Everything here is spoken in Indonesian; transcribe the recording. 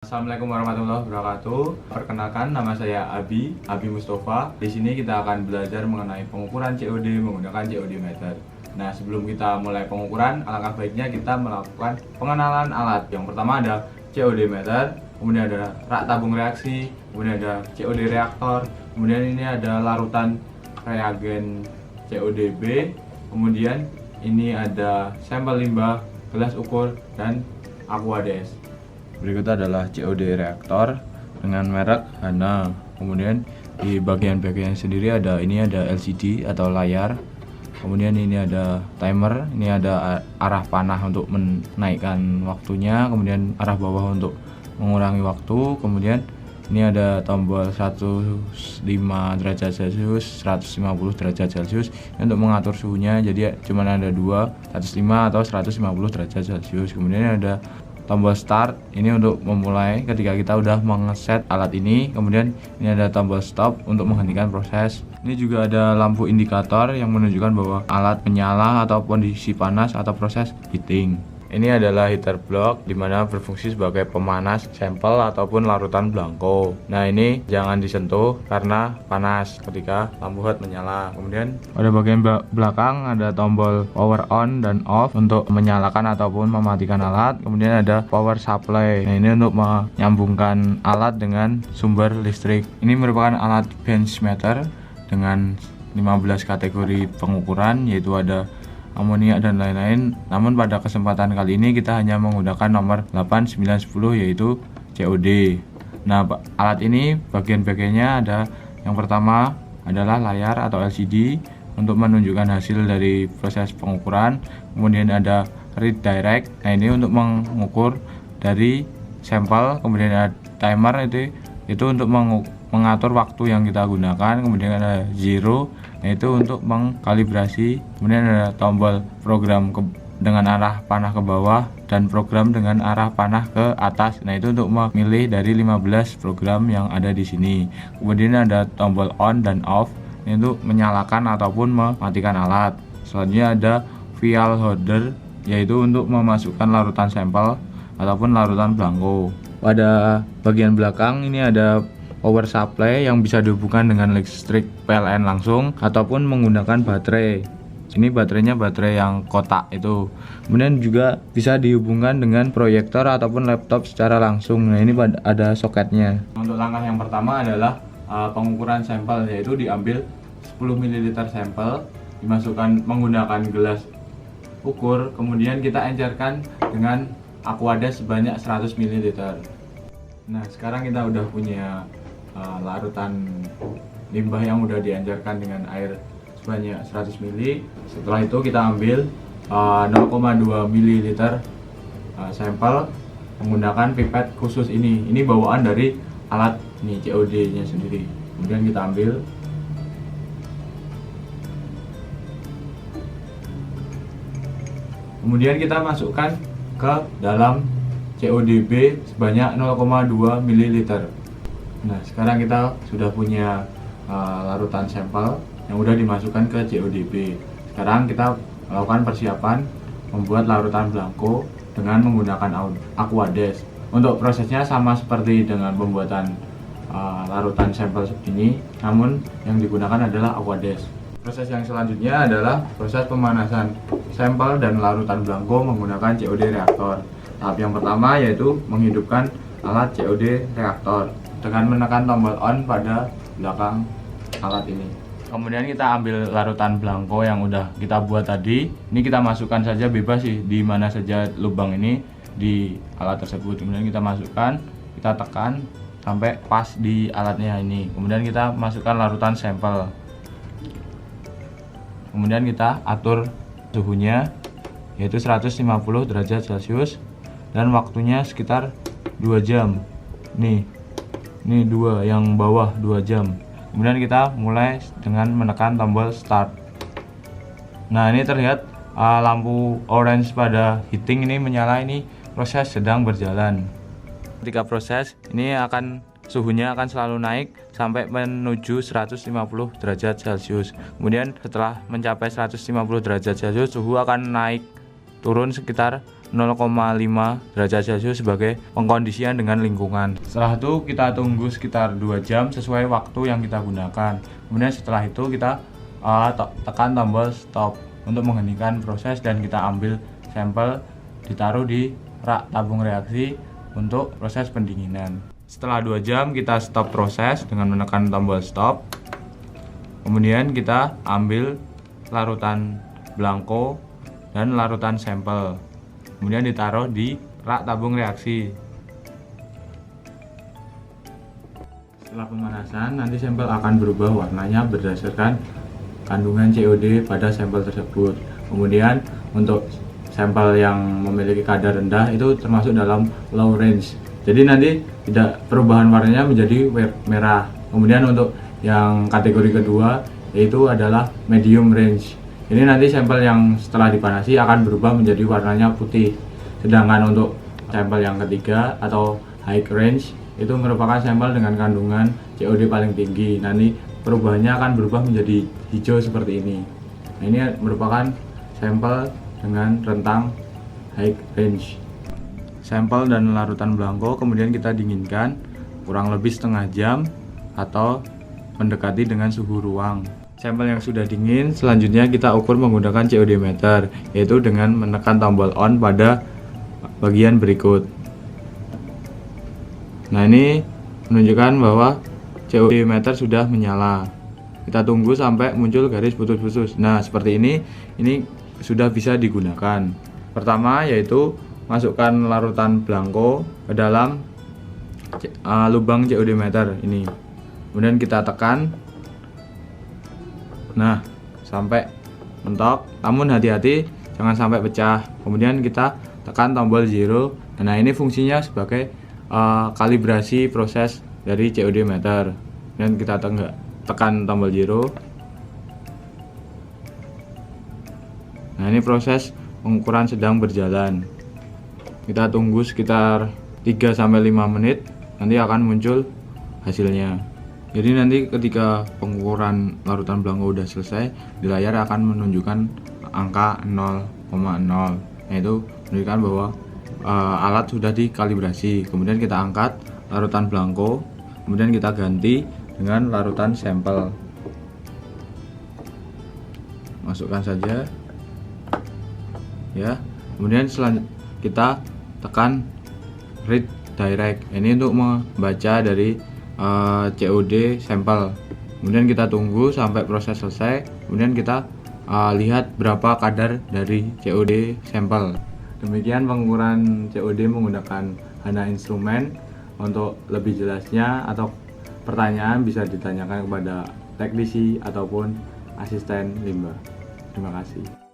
Assalamualaikum warahmatullahi wabarakatuh. Perkenalkan, nama saya Abi Mustafa. Di sini kita akan belajar mengenai pengukuran COD menggunakan COD meter. Nah, sebelum kita mulai pengukuran, alangkah baiknya kita melakukan pengenalan alat. Yang pertama ada COD meter, kemudian ada rak tabung reaksi, kemudian ada COD reaktor, kemudian ini ada larutan reagen CODB, kemudian ini ada sampel limbah, gelas ukur, dan Aquades. Berikut adalah COD reaktor dengan merek Hana. Kemudian di bagian-bagian sendiri ada LCD atau layar. Kemudian ini ada timer, ini ada arah panah untuk menaikkan waktunya, kemudian arah bawah untuk mengurangi waktu. Kemudian ini ada tombol 105 derajat Celcius, 150 derajat Celcius untuk mengatur suhunya. Jadi cuma ada 105 atau 150 derajat Celcius. Kemudian ada tombol start, ini untuk memulai ketika kita udah mengeset alat ini. Kemudian ini ada tombol stop untuk menghentikan proses. Ini juga ada lampu indikator yang menunjukkan bahwa alat menyala atau kondisi panas atau proses heating. Ini adalah heater block, dimana berfungsi sebagai pemanas sampel ataupun larutan blanko. Nah, ini jangan disentuh karena panas ketika lampu hot menyala. Kemudian pada bagian belakang ada tombol power on dan off untuk menyalakan ataupun mematikan alat. Kemudian ada power supply. Nah, ini untuk menyambungkan alat dengan sumber listrik. Ini merupakan alat bench meter dengan 15 kategori pengukuran, yaitu ada amonia dan lain-lain. Namun pada kesempatan kali ini kita hanya menggunakan nomor 8, 9, 10 yaitu COD. Nah, alat ini bagian-bagiannya ada, yang pertama adalah layar atau LCD untuk menunjukkan hasil dari proses pengukuran. Kemudian ada read direct. Nah, ini untuk mengukur dari sampel. Kemudian ada timer, itu untuk mengatur waktu yang kita gunakan. Kemudian ada zero, yaitu untuk mengkalibrasi. Kemudian ada tombol program dengan arah panah ke bawah dan program dengan arah panah ke atas. Nah, itu untuk memilih dari 15 program yang ada di sini. Kemudian ada tombol on dan off, ini untuk menyalakan ataupun mematikan alat. Selanjutnya ada vial holder, yaitu untuk memasukkan larutan sampel ataupun larutan blanko. Pada bagian belakang ini ada power supply yang bisa dihubungkan dengan listrik PLN langsung ataupun menggunakan baterai. Ini baterainya baterai yang kotak itu. Kemudian juga bisa dihubungkan dengan proyektor ataupun laptop secara langsung. Nah, ini ada soketnya. Untuk langkah yang pertama adalah pengukuran sampel, yaitu diambil 10 ml sampel, dimasukkan menggunakan gelas ukur, kemudian kita encerkan dengan Aquades sebanyak 100 ml. Nah, sekarang kita udah punya larutan limbah yang udah diencerkan dengan air sebanyak 100 ml. Setelah itu kita ambil 0,2 ml sampel menggunakan pipet khusus ini. Ini bawaan dari alat nih COD nya sendiri. Kemudian kita ambil. Kemudian kita masukkan ke dalam CODB sebanyak 0,2 ml. Nah, sekarang kita sudah punya larutan sampel yang sudah dimasukkan ke CODB. Sekarang kita melakukan persiapan membuat larutan blanko dengan menggunakan Aquades. Untuk prosesnya sama seperti dengan pembuatan larutan sampel ini, namun yang digunakan adalah Aquades. Proses yang selanjutnya adalah proses pemanasan sampel dan larutan blanko menggunakan COD reaktor. Tahap yang pertama yaitu menghidupkan alat COD reaktor dengan menekan tombol on pada belakang alat ini. Kemudian kita ambil larutan blanko yang udah kita buat tadi. Ini kita masukkan saja bebas sih di mana saja lubang ini di alat tersebut. Kemudian kita masukkan, kita tekan sampai pas di alatnya ini. Kemudian kita masukkan larutan sampel. Kemudian kita atur suhunya yaitu 150 derajat Celcius dan waktunya sekitar 2 jam. Ini 2 yang bawah 2 jam. Kemudian kita mulai dengan menekan tombol start. Nah, ini terlihat lampu orange pada heating ini menyala, ini proses sedang berjalan. Ketika proses ini suhunya akan selalu naik sampai menuju 150 derajat Celcius. Kemudian setelah mencapai 150 derajat Celcius, suhu akan naik turun sekitar 0,5 derajat Celcius sebagai pengkondisian dengan lingkungan. Setelah itu kita tunggu sekitar 2 jam sesuai waktu yang kita gunakan. Kemudian setelah itu kita tekan tombol stop untuk menghentikan proses dan kita ambil sampel, ditaruh di rak tabung reaksi untuk proses pendinginan. Setelah 2 jam kita stop proses dengan menekan tombol stop. Kemudian kita ambil larutan blanko dan larutan sampel. Kemudian ditaruh di rak tabung reaksi. Setelah pemanasan, nanti sampel akan berubah warnanya berdasarkan kandungan COD pada sampel tersebut. Kemudian untuk sampel yang memiliki kadar rendah itu termasuk dalam low range. Jadi nanti tidak perubahan warnanya menjadi merah. Kemudian untuk yang kategori kedua yaitu adalah medium range. Ini nanti sampel yang setelah dipanasi akan berubah menjadi warnanya putih. Sedangkan untuk sampel yang ketiga atau high range itu merupakan sampel dengan kandungan COD paling tinggi. Nanti perubahannya akan berubah menjadi hijau seperti ini. Nah, ini merupakan sampel dengan rentang high range. Sampel dan larutan blanko kemudian kita dinginkan kurang lebih setengah jam atau mendekati dengan suhu ruang. Sampel yang sudah dingin selanjutnya kita ukur menggunakan COD meter, yaitu dengan menekan tombol on pada bagian berikut. Nah, ini menunjukkan bahwa COD meter sudah menyala. Kita tunggu sampai muncul garis putus-putus. Nah, seperti ini sudah bisa digunakan. Pertama yaitu masukkan larutan blanko ke dalam lubang COD meter ini. Kemudian kita tekan. Nah, sampai mentok. Namun hati-hati jangan sampai pecah. Kemudian kita tekan tombol zero. Nah, ini fungsinya sebagai kalibrasi proses dari COD meter. Dan kita tekan tombol zero. Nah, ini proses pengukuran sedang berjalan. Kita tunggu sekitar 3-5 menit, nanti akan muncul hasilnya. Jadi nanti ketika pengukuran larutan blanko udah selesai, di layar akan menunjukkan angka 0,0. Nah, itu menunjukkan bahwa alat sudah dikalibrasi. Kemudian kita angkat larutan blanko, kemudian kita ganti dengan larutan sampel. Masukkan saja. Ya. Kemudian kita tekan read direct. Ini untuk membaca dari COD sampel. Kemudian kita tunggu sampai proses selesai. Kemudian kita lihat berapa kadar dari COD sampel. Demikian pengukuran COD menggunakan HANA instrumen. Untuk lebih jelasnya atau pertanyaan bisa ditanyakan kepada teknisi ataupun asisten limbah. Terima kasih.